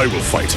I will fight.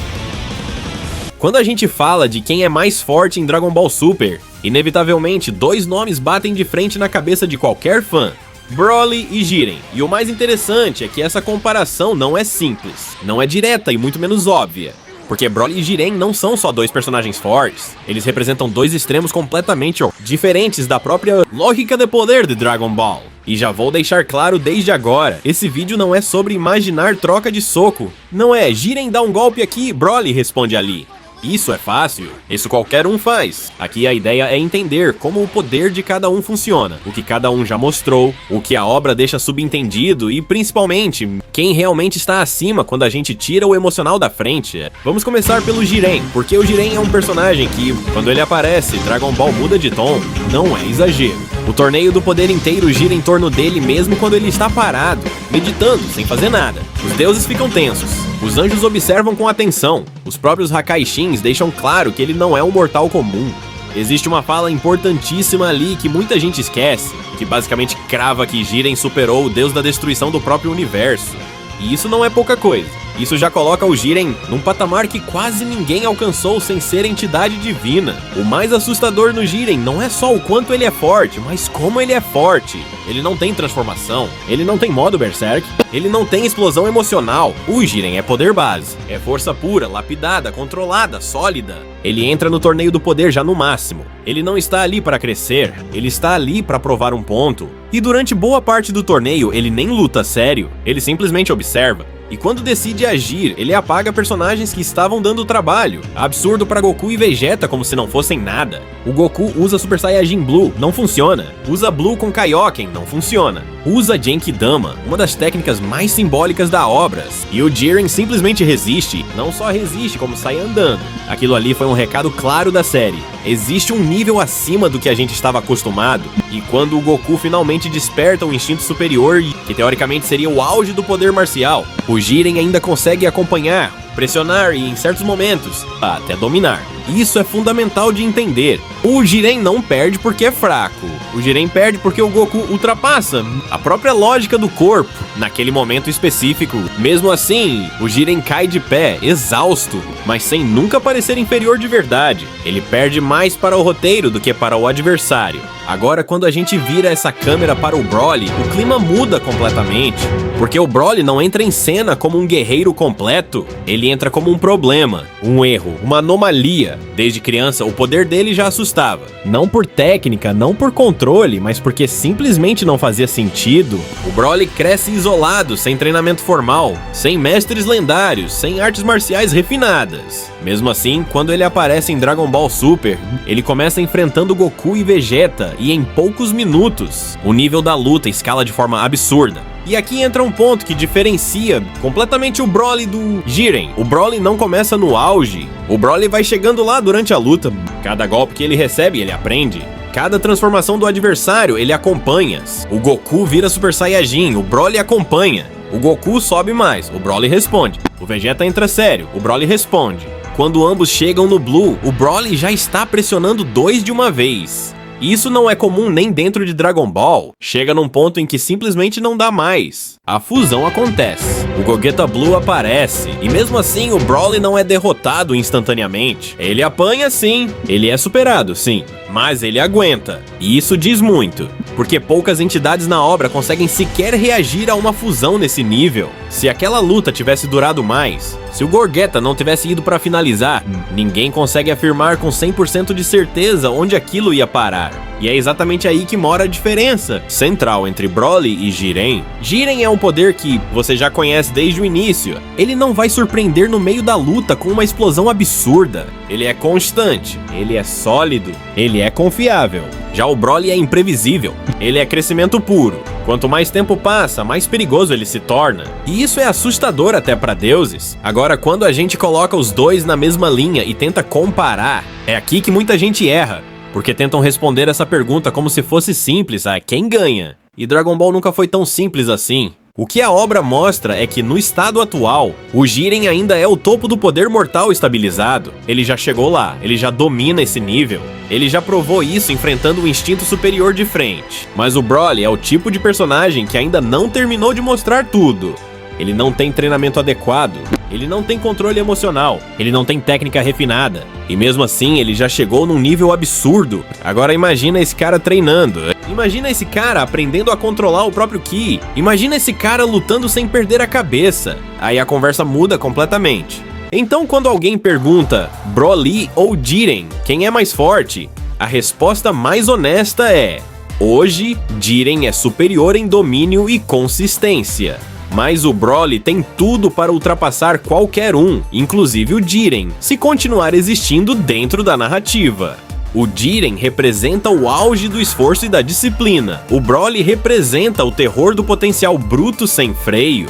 Quando a gente fala de quem é mais forte em Dragon Ball Super, inevitavelmente dois nomes batem de frente na cabeça de qualquer fã: Broly e Jiren. E o mais interessante é que essa comparação não é simples, não é direta e muito menos óbvia. Porque Broly e Jiren não são só dois personagens fortes, eles representam dois extremos completamente diferentes da própria lógica de poder de Dragon Ball. E já vou deixar claro desde agora, esse vídeo não é sobre imaginar troca de soco. Não é Jiren dá um golpe aqui e Broly responde ali. Isso é fácil, isso qualquer um faz. Aqui a ideia é entender como o poder de cada um funciona, o que cada um já mostrou, o que a obra deixa subentendido e, principalmente, quem realmente está acima quando a gente tira o emocional da frente. Vamos começar pelo Jiren, porque o Jiren é um personagem que, quando ele aparece, Dragon Ball muda de tom, não é exagero. O torneio do poder inteiro gira em torno dele mesmo quando ele está parado, meditando, sem fazer nada. Os deuses ficam tensos, os anjos observam com atenção, os próprios Hakaishins deixam claro que ele não é um mortal comum. Existe uma fala importantíssima ali que muita gente esquece, que basicamente crava que Jiren superou o deus da destruição do próprio universo. E isso não é pouca coisa. Isso já coloca o Jiren num patamar que quase ninguém alcançou sem ser entidade divina. O mais assustador no Jiren não é só o quanto ele é forte, mas como ele é forte. Ele não tem transformação, ele não tem modo Berserk, ele não tem explosão emocional. O Jiren é poder base, é força pura, lapidada, controlada, sólida. Ele entra no torneio do poder já no máximo. Ele não está ali para crescer, ele está ali para provar um ponto. E durante boa parte do torneio ele nem luta sério, ele simplesmente observa. E quando decide agir, ele apaga personagens que estavam dando trabalho. Absurdo para Goku e Vegeta como se não fossem nada. O Goku usa Super Saiyajin Blue, não funciona. Usa Blue com Kaioken, não funciona. Usa Genkidama, uma das técnicas mais simbólicas da obra. E o Jiren simplesmente resiste, não só resiste como sai andando. Aquilo ali foi um recado claro da série. Existe um nível acima do que a gente estava acostumado, e quando o Goku finalmente desperta o instinto superior, que teoricamente seria o auge do poder marcial, o Jiren ainda consegue acompanhar, pressionar e, em certos momentos, até dominar. Isso é fundamental de entender. O Jiren não perde porque é fraco. O Jiren perde porque o Goku ultrapassa a própria lógica do corpo naquele momento específico. Mesmo assim, o Jiren cai de pé, exausto, mas sem nunca parecer inferior de verdade. Ele perde mais para o roteiro do que para o adversário. Agora, quando a gente vira essa câmera para o Broly, o clima muda completamente. Porque o Broly não entra em cena como um guerreiro completo, ele entra como um problema, um erro, uma anomalia. Desde criança, o poder dele já assustava. Não por técnica, não por controle, mas porque simplesmente não fazia sentido. O Broly cresce isolado, sem treinamento formal, sem mestres lendários, sem artes marciais refinadas. Mesmo assim, quando ele aparece em Dragon Ball Super, ele começa enfrentando Goku e Vegeta, e em poucos minutos, o nível da luta escala de forma absurda. E aqui entra um ponto que diferencia completamente o Broly do Jiren. O Broly não começa no auge, o Broly vai chegando lá durante a luta. Cada golpe que ele recebe, ele aprende. Cada transformação do adversário, ele acompanha. O Goku vira Super Saiyajin, o Broly acompanha. O Goku sobe mais, o Broly responde. O Vegeta entra sério, o Broly responde. Quando ambos chegam no Blue, o Broly já está pressionando dois de uma vez. Isso não é comum nem dentro de Dragon Ball. Chega num ponto em que simplesmente não dá mais. A fusão acontece. O Gogeta Blue aparece. E mesmo assim, o Broly não é derrotado instantaneamente. Ele apanha sim. Ele é superado sim. Mas ele aguenta. E isso diz muito. Porque poucas entidades na obra conseguem sequer reagir a uma fusão nesse nível. Se aquela luta tivesse durado mais, se o Gogeta não tivesse ido pra finalizar, ninguém consegue afirmar com 100% de certeza onde aquilo ia parar. E é exatamente aí que mora a diferença central entre Broly e Jiren. Jiren é um poder que você já conhece desde o início. Ele não vai surpreender no meio da luta com uma explosão absurda. Ele é constante, ele é sólido, ele é confiável. Já o Broly é imprevisível, ele é crescimento puro. Quanto mais tempo passa, mais perigoso ele se torna. E isso é assustador até para deuses. Agora, quando a gente coloca os dois na mesma linha e tenta comparar, é aqui que muita gente erra. Porque tentam responder essa pergunta como se fosse simples, quem ganha? E Dragon Ball nunca foi tão simples assim. O que a obra mostra é que no estado atual, o Jiren ainda é o topo do poder mortal estabilizado. Ele já chegou lá, ele já domina esse nível. Ele já provou isso enfrentando o instinto superior de frente. Mas o Broly é o tipo de personagem que ainda não terminou de mostrar tudo. Ele não tem treinamento adequado, Ele não tem controle emocional, ele não tem técnica refinada. E mesmo assim, ele já chegou num nível absurdo. Agora imagina esse cara treinando. Imagina esse cara aprendendo a controlar o próprio Ki. Imagina esse cara lutando sem perder a cabeça. Aí a conversa muda completamente. Então quando alguém pergunta Broly ou Jiren, quem é mais forte? A resposta mais honesta é: hoje, Jiren é superior em domínio e consistência. Mas o Broly tem tudo para ultrapassar qualquer um, inclusive o Jiren, se continuar existindo dentro da narrativa. O Jiren representa o auge do esforço e da disciplina. O Broly representa o terror do potencial bruto sem freio.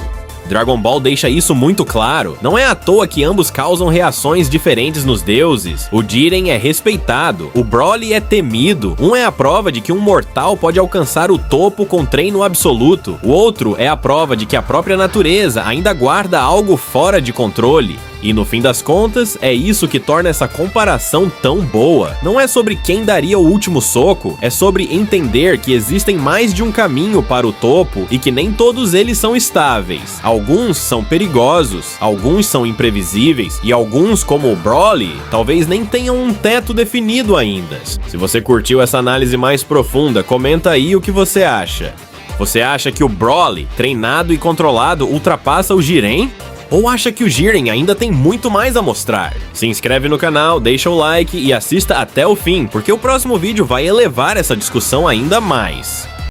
Dragon Ball deixa isso muito claro. Não é à toa que ambos causam reações diferentes nos deuses. O Jiren é respeitado, o Broly é temido. Um é a prova de que um mortal pode alcançar o topo com treino absoluto. O outro é a prova de que a própria natureza ainda guarda algo fora de controle. E no fim das contas, é isso que torna essa comparação tão boa. Não é sobre quem daria o último soco, é sobre entender que existem mais de um caminho para o topo e que nem todos eles são estáveis. Alguns são perigosos, alguns são imprevisíveis e alguns, como o Broly, talvez nem tenham um teto definido ainda. Se você curtiu essa análise mais profunda, comenta aí o que você acha. Você acha que o Broly, treinado e controlado, ultrapassa o Jiren? Ou acha que o Jiren ainda tem muito mais a mostrar? Se inscreve no canal, deixa o like e assista até o fim, porque o próximo vídeo vai elevar essa discussão ainda mais.